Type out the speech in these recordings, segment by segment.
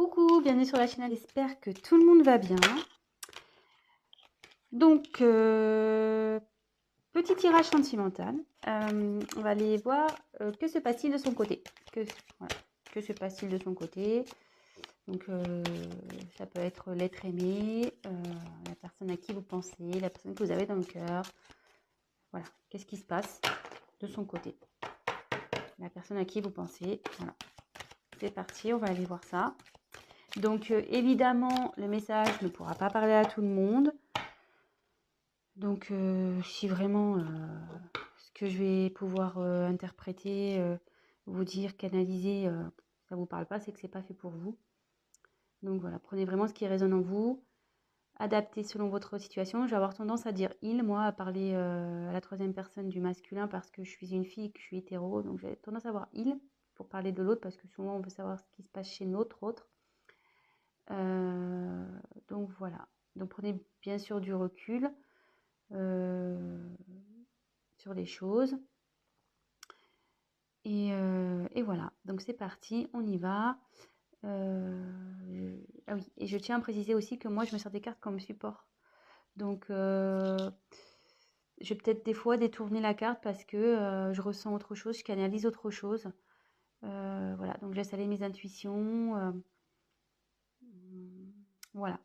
Coucou, bienvenue sur la chaîne, j'espère que tout le monde va bien. Donc, petit tirage sentimental. On va aller voir que se passe-t-il de son côté. Que se passe-t-il de son côté. Donc, ça peut être l'être aimé, la personne à qui vous pensez, la personne que vous avez dans le cœur. Voilà, qu'est-ce qui se passe de son côté. La personne à qui vous pensez. Voilà, c'est parti, on va aller voir ça. Donc, évidemment, le message ne pourra pas parler à tout le monde. Donc, si vraiment ce que je vais pouvoir interpréter, vous dire, canaliser, ça ne vous parle pas, c'est que ce n'est pas fait pour vous. Donc voilà, prenez vraiment ce qui résonne en vous, adaptez selon votre situation. Je vais avoir tendance à dire « il », moi, à parler à la troisième personne du masculin parce que je suis une fille, que je suis hétéro. Donc j'ai tendance à avoir « il » pour parler de l'autre parce que souvent on veut savoir ce qui se passe chez notre autre. Donc voilà, donc prenez bien sûr du recul sur les choses. Et voilà, donc c'est parti, on y va. Ah oui, et je tiens à préciser aussi que moi je me sers des cartes comme support. Donc je vais peut-être des fois détourner la carte parce que je ressens autre chose, je canalise autre chose. Voilà, donc je laisse aller mes intuitions. Voilà.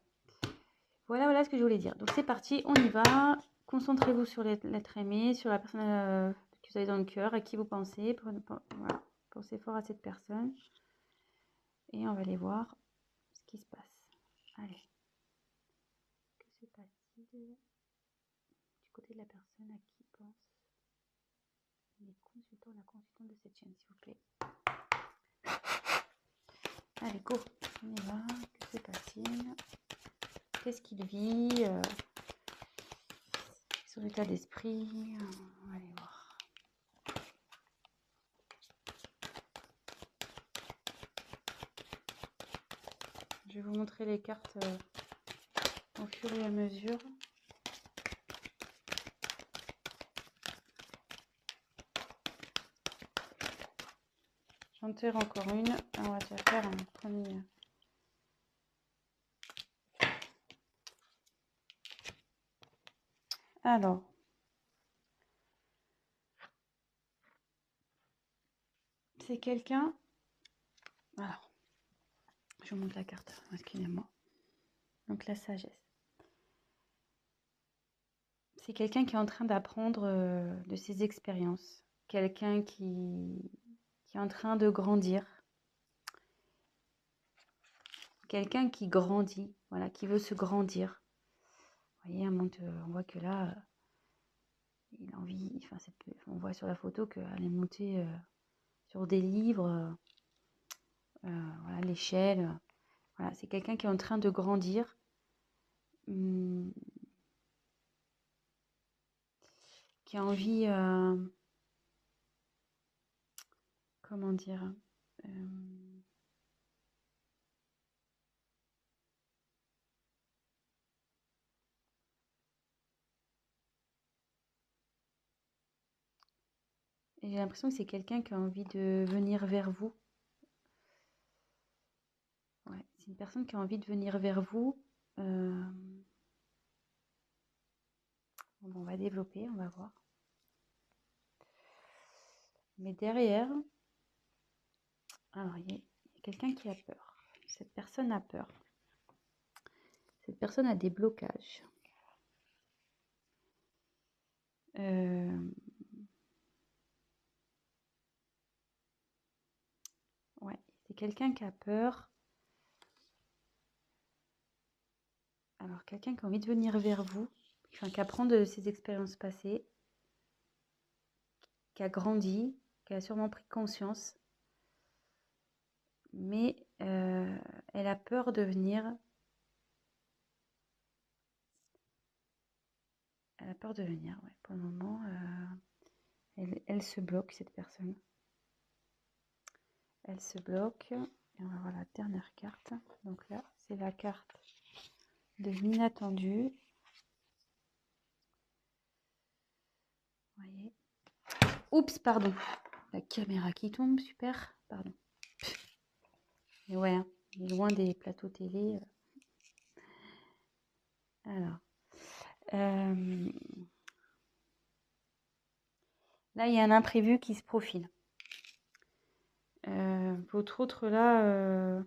Voilà ce que je voulais dire. Donc c'est parti, on y va. Concentrez-vous sur l'être aimé, sur la personne que vous avez dans le cœur, à qui vous pensez. Voilà. Pensez fort à cette personne. Et on va aller voir ce qui se passe. Allez. Que se passe-t-il du côté de la personne à qui pense les consultants, la consultante de cette chaîne, s'il vous plaît. Allez, go. On y va. Que se passe-t-il? Qu'est-ce qu'il vit son état d'esprit. On va aller voir. Je vais vous montrer les cartes au fur et à mesure. J'en tire encore une. On va déjà faire un premier. Alors. C'est quelqu'un. Alors. Je vous montre la carte. Excusez-moi. Donc la sagesse. C'est quelqu'un qui est en train d'apprendre de ses expériences. Quelqu'un qui est en train de grandir. Quelqu'un qui grandit, voilà, qui veut se grandir. Vous voyez, on voit que là, il a envie, enfin, on voit sur la photo qu'elle est montée sur des livres, voilà, l'échelle. Voilà, c'est quelqu'un qui est en train de grandir. Qui a envie, comment dire, et j'ai l'impression que c'est quelqu'un qui a envie de venir vers vous. Ouais, c'est une personne qui a envie de venir vers vous. Bon, on va développer, on va voir. Mais derrière, alors il y a quelqu'un qui a peur. Cette personne a peur. Cette personne a des blocages. Ouais, c'est quelqu'un qui a peur. Alors, quelqu'un qui a envie de venir vers vous, enfin, qui apprend de ses expériences passées, qui a grandi, qui a sûrement pris conscience, mais elle a peur de venir. Elle a peur de venir, ouais. Pour le moment, elle se bloque, cette personne. Elle se bloque. Et on va voir la dernière carte. Donc là, c'est la carte de l'inattendu. Vous voyez. Oups, pardon. La caméra qui tombe, super. Pardon. Et ouais, hein. loin des plateaux télé. Alors, là, il y a un imprévu qui se profile. Votre autre, là,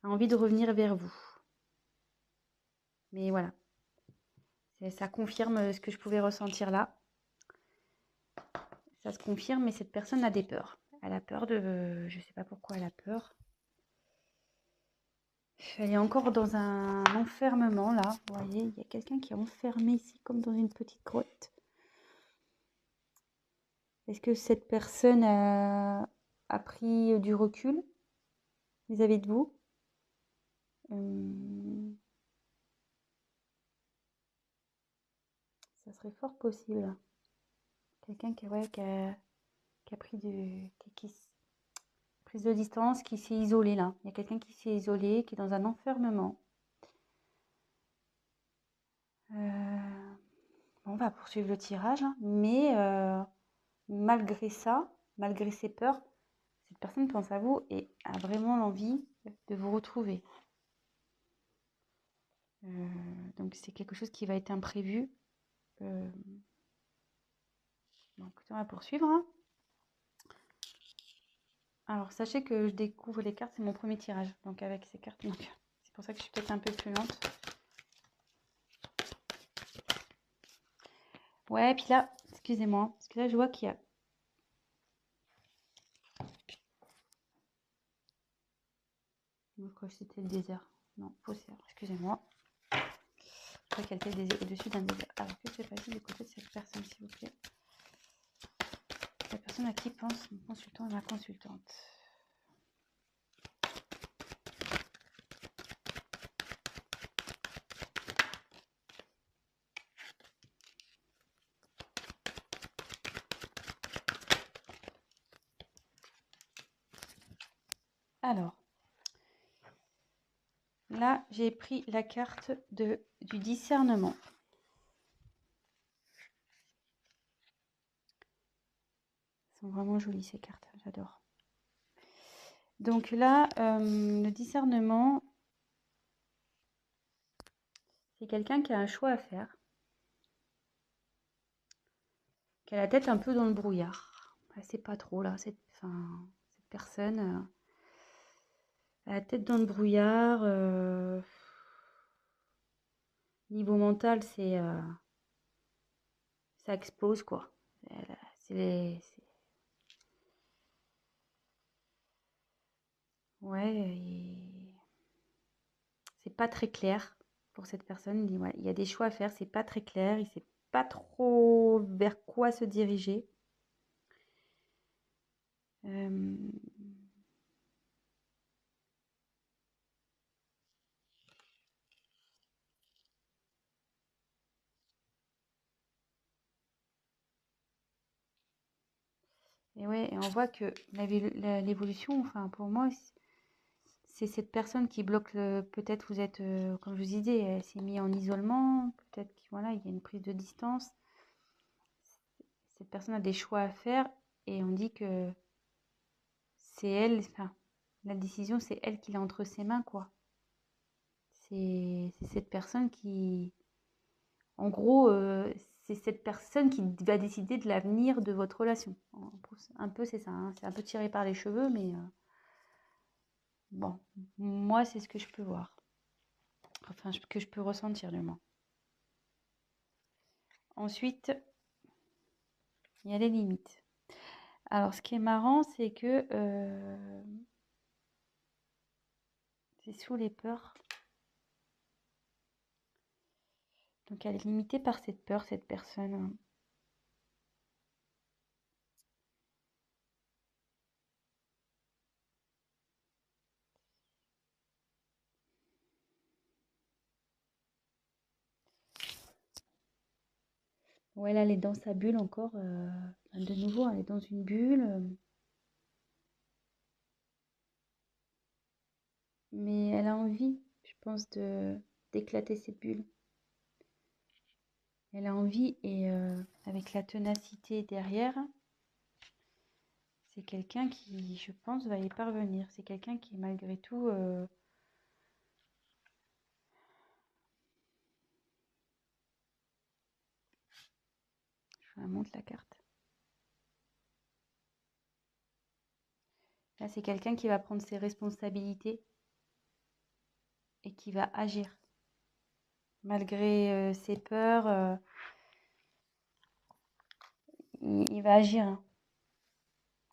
a envie de revenir vers vous. Mais voilà, ça confirme ce que je pouvais ressentir là. Ça se confirme, mais cette personne a des peurs. Elle a peur de... Je ne sais pas pourquoi elle a peur. Elle est encore dans un enfermement, là. Vous voyez, il y a quelqu'un qui est enfermé ici, comme dans une petite grotte. Est-ce que cette personne a pris du recul vis-à-vis de vous? Ça serait fort possible. Quelqu'un qui, ouais, qui a pris prise de distance, qui s'est isolé là. Il y a quelqu'un qui s'est isolé, qui est dans un enfermement. On va poursuivre le tirage, hein, mais malgré ça, malgré ses peurs, cette personne pense à vous et a vraiment l'envie de vous retrouver. Donc c'est quelque chose qui va être imprévu. Donc on va poursuivre. Hein. Alors sachez que je découvre les cartes, c'est mon premier tirage. Donc avec ces cartes, c'est pour ça que je suis peut-être un peu plus lente. Ouais, puis là, excusez-moi, parce que là je vois qu'il y a... Je crois que c'était le désert. Non, faussaire, excusez-moi. Je crois qu'elle était au-dessus d'un désert. Alors que c'est passé du côté de cette personne, s'il vous plaît. La personne à qui pense mon consultant et ma consultante. Alors, là, j'ai pris la carte du discernement. Elles sont vraiment jolies ces cartes, j'adore. Donc là, le discernement, c'est quelqu'un qui a un choix à faire, qui a la tête un peu dans le brouillard. Elle sait pas trop là, cette personne a la tête dans le brouillard. Niveau mental, ça explose quoi. Ouais, c'est pas très clair pour cette personne. Il y a des choix à faire, c'est pas très clair. Il sait pas trop vers quoi se diriger. Et ouais, et on voit que l'évolution, enfin pour moi, c'est cette personne qui bloque peut-être vous êtes, comme je vous disais, elle s'est mise en isolement, peut-être qu'il voilà, il y a une prise de distance. Cette personne a des choix à faire et on dit que c'est elle, enfin, la décision, c'est elle qui l'a entre ses mains, quoi. C'est cette personne qui, en gros, c'est cette personne qui va décider de l'avenir de votre relation. Un peu, c'est ça, hein. C'est un peu tiré par les cheveux, mais bon, moi, c'est ce que je peux voir. Enfin, que je peux ressentir, du moins. Ensuite, il y a les limites. Alors, ce qui est marrant, c'est que c'est sous les peurs. Donc, elle est limitée par cette peur, cette personne. Ouais, là, elle est dans sa bulle encore. De nouveau, elle est dans une bulle. Mais elle a envie, je pense, d'éclater cette bulle. Elle a envie et avec la ténacité derrière, c'est quelqu'un qui, je pense, va y parvenir. C'est quelqu'un qui, malgré tout, je vous la montre la carte. Là, c'est quelqu'un qui va prendre ses responsabilités et qui va agir. Malgré ses peurs, il va agir. Hein.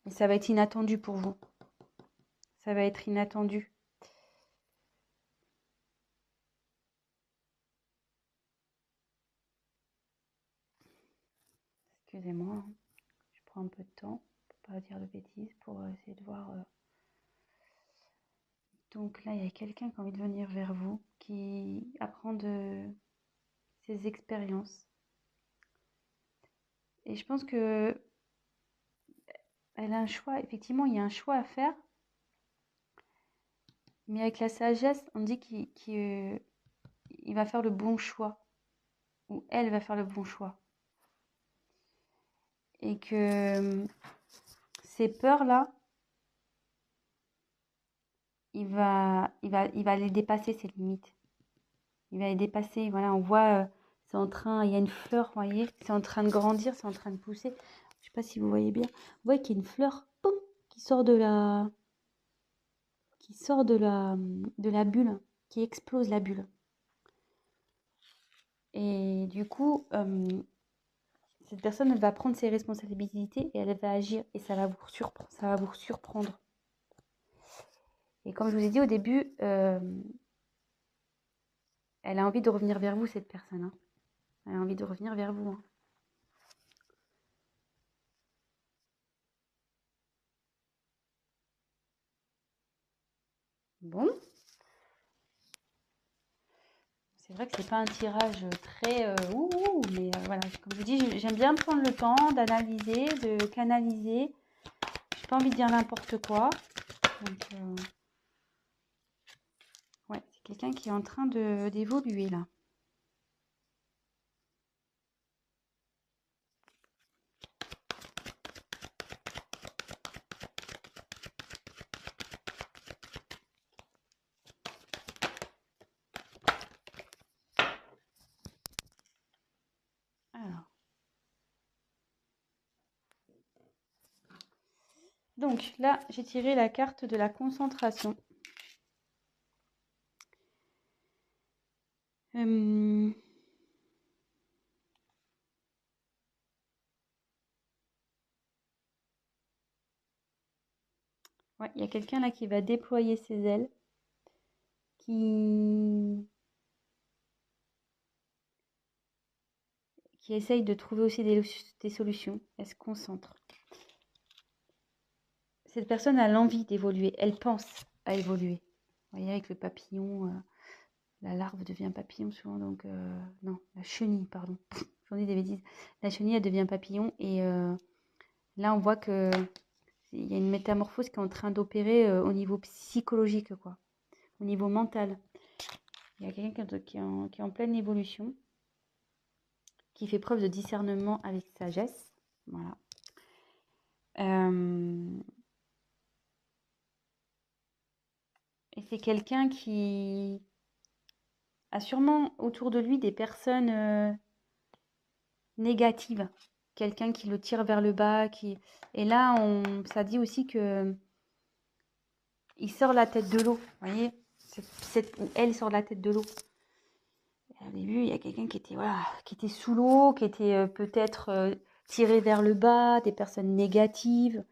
Et ça va être inattendu pour vous. Ça va être inattendu. Excusez-moi, hein. Je prends un peu de temps pour pas dire de bêtises, pour essayer de voir. Donc là, il y a quelqu'un qui a envie de venir vers vous, qui apprend de ses expériences. Et je pense que elle a un choix. Effectivement, il y a un choix à faire. Mais avec la sagesse, on dit qu'il va faire le bon choix. Ou elle va faire le bon choix. Et que ces peurs-là, il va les dépasser, ces limites. Il va les dépasser. Voilà, on voit, c'est en train, il y a une fleur, vous voyez, c'est en train de grandir, c'est en train de pousser. Je sais pas si vous voyez bien. Vous voyez qu'il y a une fleur, poum, qui sort de la bulle, qui explose la bulle. Et du coup, cette personne elle va prendre ses responsabilités et elle va agir et ça va vous surprendre. Et comme je vous ai dit au début, elle a envie de revenir vers vous, cette personne. Hein. Elle a envie de revenir vers vous. Hein. Bon. C'est vrai que c'est pas un tirage très mais voilà, comme je vous dis, j'aime bien prendre le temps d'analyser, de canaliser. J'ai pas envie de dire n'importe quoi. Donc, ouais, c'est quelqu'un qui est en train d'évoluer là. Alors. Donc là, j'ai tiré la carte de la concentration. Ouais, il y a quelqu'un là qui va déployer ses ailes, qui essaye de trouver aussi des solutions. Elle se concentre. Cette personne a l'envie d'évoluer, elle pense à évoluer. Vous voyez, avec le papillon, la larve devient papillon souvent, donc non, la chenille, pardon, j'en dis des bêtises. La chenille, elle devient papillon et là, on voit que il y a une métamorphose qui est en train d'opérer au niveau psychologique, quoi, au niveau mental. Il y a quelqu'un qui est en pleine évolution, qui fait preuve de discernement avec sagesse. Voilà. Et c'est quelqu'un qui a sûrement autour de lui des personnes négatives. Quelqu'un qui le tire vers le bas. Et là, ça dit aussi que il sort la tête de l'eau. Vous voyez, elle sort la tête de l'eau. Au début, il y a quelqu'un qui était sous l'eau, qui était peut-être tiré vers le bas, des personnes négatives.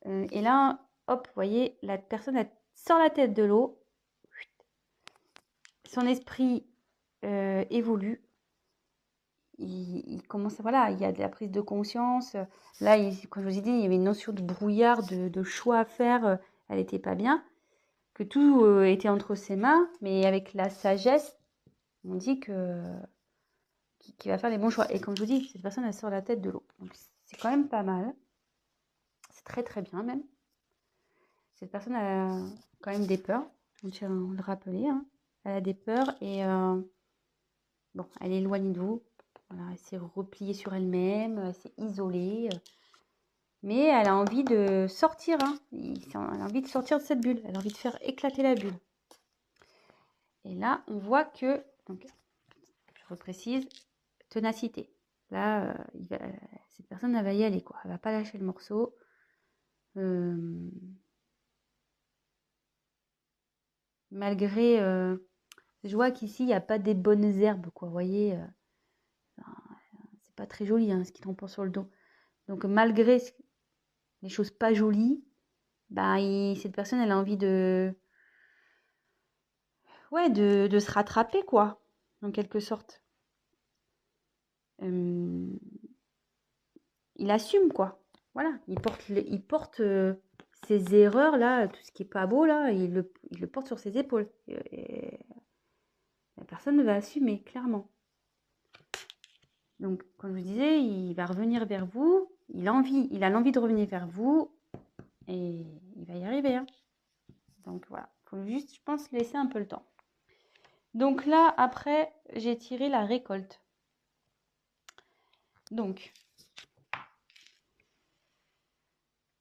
Et là, hop, vous voyez, la personne elle sort la tête de l'eau. Son esprit évolue. Il commence, voilà, il y a de la prise de conscience. Là, comme je vous ai dit, il y avait une notion de brouillard, de choix à faire. Elle n'était pas bien. Que tout était entre ses mains, mais avec la sagesse, on dit qu'il va faire les bons choix. Et comme je vous dis, cette personne, elle sort la tête de l'eau. Donc, c'est quand même pas mal. C'est très, très bien, même. Cette personne a quand même des peurs. On tient à le rappeler. Hein. Elle a des peurs et bon, elle est éloignée de vous. Voilà, elle s'est repliée sur elle-même. Elle s'est isolée. mais elle a envie de sortir, hein. Elle a envie de sortir de cette bulle, elle a envie de faire éclater la bulle. Et là, on voit que, donc, je reprécise, ténacité. Là, cette personne, elle va y aller, quoi. Elle va pas lâcher le morceau. Malgré, je vois qu'ici, il n'y a pas des bonnes herbes, quoi. Vous voyez, c'est pas très joli, hein, ce qui tombe sur le dos. Donc, malgré les choses pas jolies, bah, cette personne, elle a envie ouais, de se rattraper, quoi, en quelque sorte. Il assume, quoi. Voilà, il porte ses erreurs, là, tout ce qui est pas beau, là, il le porte sur ses épaules. Et la personne va assumer, clairement. Donc, comme je vous disais, il va revenir vers vous, il a l'envie de revenir vers vous, et il va y arriver, hein. Donc, voilà, il faut juste, je pense, laisser un peu le temps. Donc là, après, j'ai tiré la récolte. Donc,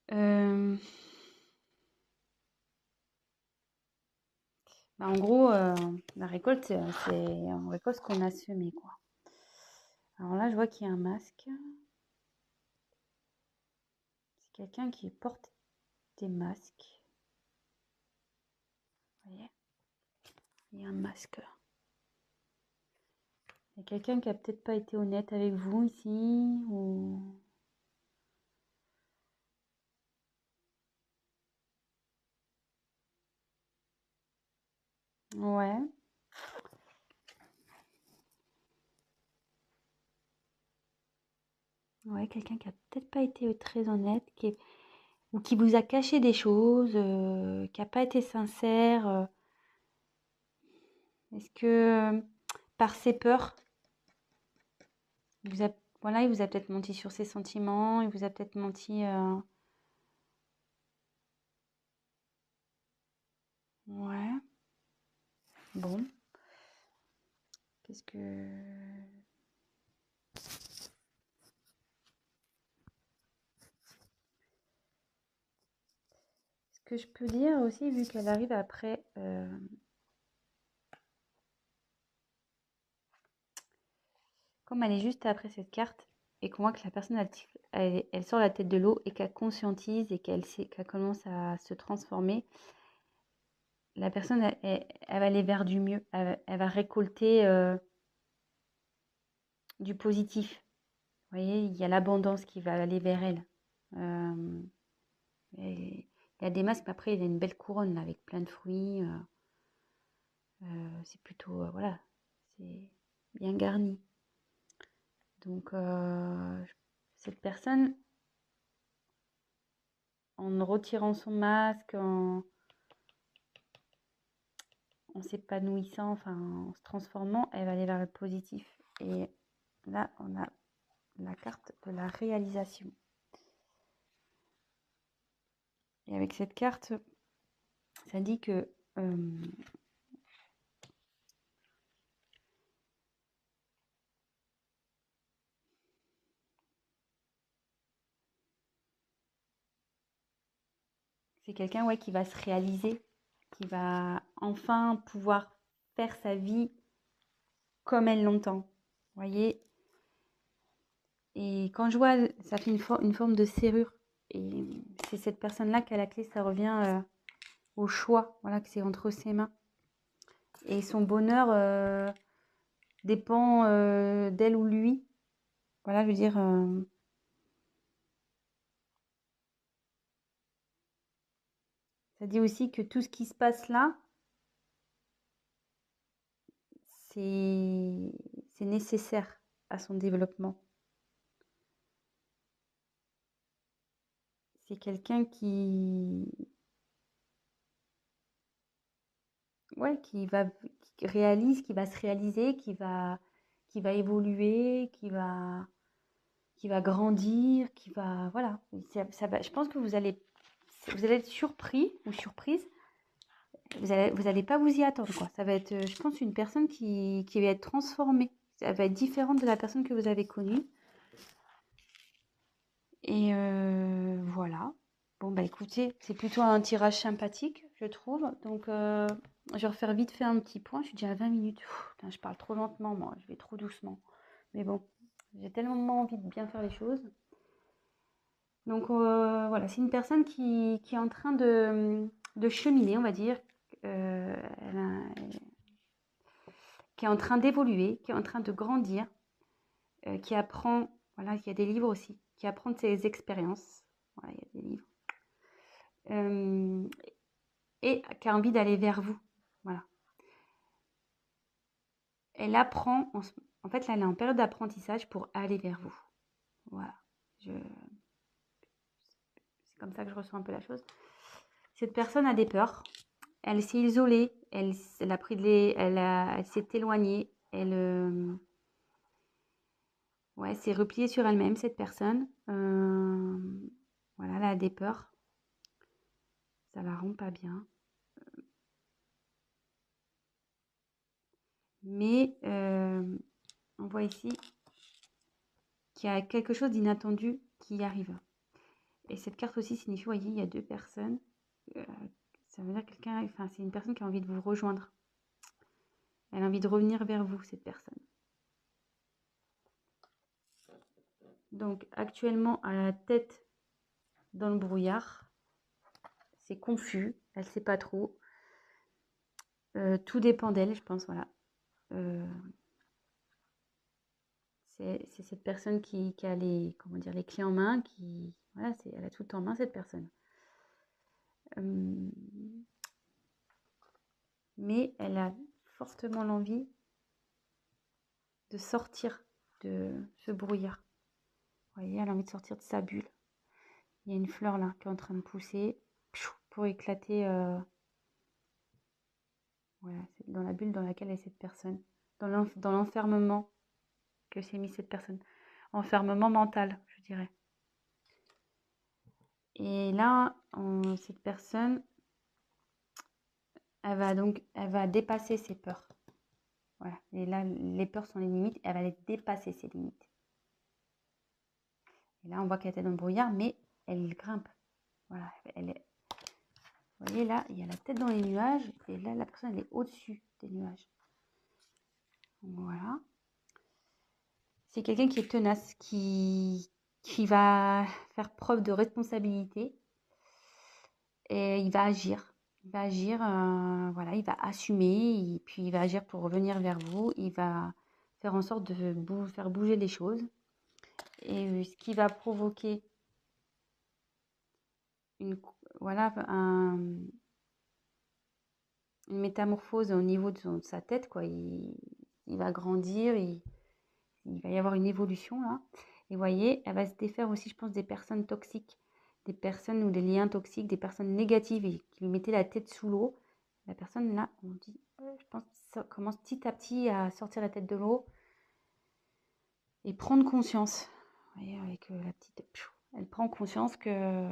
bah, en gros, la récolte, c'est on récolte ce qu'on a semé, quoi. Alors là, je vois qu'il y a un masque. C'est quelqu'un qui porte des masques. Vous voyez? Il y a un masque. Il y a quelqu'un qui a peut-être pas été honnête avec vous ici, ou... Ouais. Ouais, quelqu'un qui a peut-être pas été très honnête, ou qui vous a caché des choses, qui n'a pas été sincère. Est-ce que par ses peurs, voilà, il vous a peut-être menti sur ses sentiments, il vous a peut-être menti. Ouais. Bon. Qu'est-ce que... Ce que je peux dire aussi, vu qu'elle arrive après... Comme elle est juste après cette carte, et qu'on voit que la personne, elle sort la tête de l'eau, et qu'elle conscientise, et qu'elle commence à se transformer, la personne, elle va aller vers du mieux. Elle va récolter du positif. Vous voyez, il y a l'abondance qui va aller vers elle. Il y a des masques, mais après, il y a une belle couronne là, avec plein de fruits. C'est plutôt, voilà, c'est bien garni. Donc, cette personne, en retirant son masque, en s'épanouissant, enfin, en se transformant, elle va aller vers le positif. Et là, on a la carte de la réalisation. Et avec cette carte, ça dit que c'est quelqu'un, ouais, qui va se réaliser, qui va enfin pouvoir faire sa vie comme elle l'entend. Vous voyez? Et quand je vois, ça fait une forme de serrure. Et c'est cette personne-là qui a la clé, ça revient au choix, voilà, que c'est entre ses mains. Et son bonheur dépend d'elle ou lui. Voilà, je veux dire... ça dit aussi que tout ce qui se passe là, c'est nécessaire à son développement. C'est quelqu'un qui réalise, qui va se réaliser, qui va évoluer, qui va grandir, qui va, voilà. Je pense que vous allez être surpris ou surprise. Vous allez pas vous y attendre, quoi. Ça va être, je pense, une personne qui va être transformée. Elle va être différente de la personne que vous avez connue. Et voilà. Bon, bah écoutez, c'est plutôt un tirage sympathique, je trouve. Donc, je vais refaire vite fait un petit point. Je suis déjà à 20 minutes. Putain, je parle trop lentement, moi. Je vais trop doucement. Mais bon, j'ai tellement envie de bien faire les choses. Donc, voilà, c'est une personne qui est en train de cheminer, on va dire. Elle qui est en train d'évoluer, qui est en train de grandir, qui apprend, voilà, il y a des livres aussi, qui apprend de ses expériences. Voilà, il y a des livres. Et qui a envie d'aller vers vous. Voilà. Elle apprend, en fait, là, elle est en période d'apprentissage pour aller vers vous. Voilà. C'est comme ça que je ressens un peu la chose. Cette personne a des peurs. Elle s'est isolée. Elle a pris elle s'est éloignée. Ouais, s'est repliée sur elle-même, cette personne. Voilà, elle a des peurs. Ça la rend pas bien. Mais on voit ici qu'il y a quelque chose d'inattendu qui arrive. Et cette carte aussi signifie, vous voyez, il y a deux personnes. Ça veut dire quelqu'un, enfin, c'est une personne qui a envie de vous rejoindre. Elle a envie de revenir vers vous, cette personne. Donc, actuellement, à la tête dans le brouillard, c'est confus, elle ne sait pas trop. Tout dépend d'elle, je pense, voilà. C'est cette personne qui a les, comment dire, les clés en main, voilà, elle a tout en main, cette personne. Mais elle a fortement l'envie de sortir de ce brouillard. Vous voyez, elle a envie de sortir de sa bulle. Il y a une fleur là qui est en train de pousser pour éclater. Voilà, c'est dans la bulle dans laquelle est cette personne. Dans l'enfermement que s'est mis cette personne. Enfermement mental, je dirais. Et là, cette personne, elle va dépasser ses peurs. Voilà. Et là, les peurs sont les limites. Elle va les dépasser, ses limites. Et là, on voit qu'elle était dans le brouillard, mais elle grimpe. Voilà. Vous voyez, là, il y a la tête dans les nuages. Et là, la personne, elle est au-dessus des nuages. Voilà. C'est quelqu'un qui est tenace, qui va faire preuve de responsabilité. Et il va agir. Il va agir, voilà, il va assumer. Et puis, il va agir pour revenir vers vous. Il va faire en sorte de faire bouger les choses. Et ce qui va provoquer une métamorphose au niveau de sa tête, quoi. Il va grandir, il va y avoir une évolution là. Et vous voyez, elle va se défaire aussi, je pense, des personnes toxiques, des personnes ou des liens toxiques, des personnes négatives et qui lui mettaient la tête sous l'eau. La personne là, on dit, je pense, ça commence petit à petit à sortir la tête de l'eau et prendre conscience. Vous voyez, avec la petite, elle prend conscience que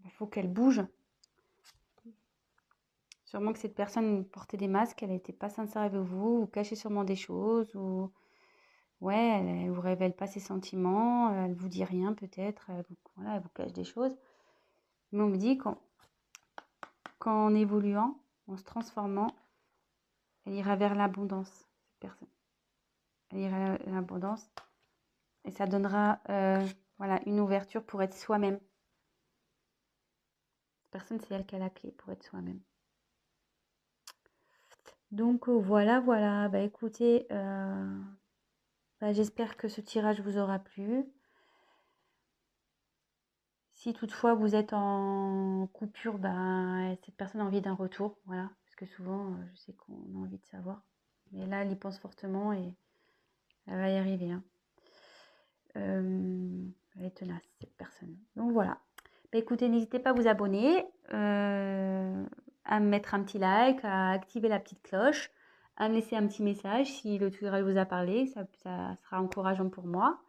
il faut qu'elle bouge. Sûrement que cette personne portait des masques, elle n'était pas sincère avec vous, ou cachait sûrement des choses, ou ouais, elle vous révèle pas ses sentiments, elle vous dit rien peut-être, voilà, elle vous cache des choses. Mais on me dit qu'en évoluant, en se transformant, elle ira vers l'abondance, cette personne. Elle ira vers l'abondance et ça donnera voilà, une ouverture pour être soi-même. Cette personne, c'est elle qui a la clé pour être soi-même. Donc voilà, bah écoutez, j'espère que ce tirage vous aura plu. Si toutefois vous êtes en coupure, cette personne a envie d'un retour, voilà. Parce que souvent, je sais qu'on a envie de savoir. Mais là, elle y pense fortement et elle va y arriver. Hein. Elle est tenace, cette personne. Donc voilà. Écoutez, n'hésitez pas à vous abonner, à me mettre un petit like, à activer la petite cloche, à me laisser un petit message si le tirage vous a parlé. Ça sera encourageant pour moi.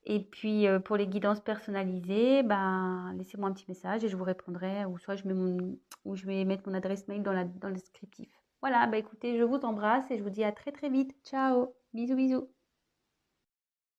Et puis, pour les guidances personnalisées, laissez-moi un petit message et je vous répondrai ou soit je vais mettre mon adresse mail dans le descriptif. Voilà, écoutez, je vous embrasse et je vous dis à très, très vite. Ciao! Bisous, bisous!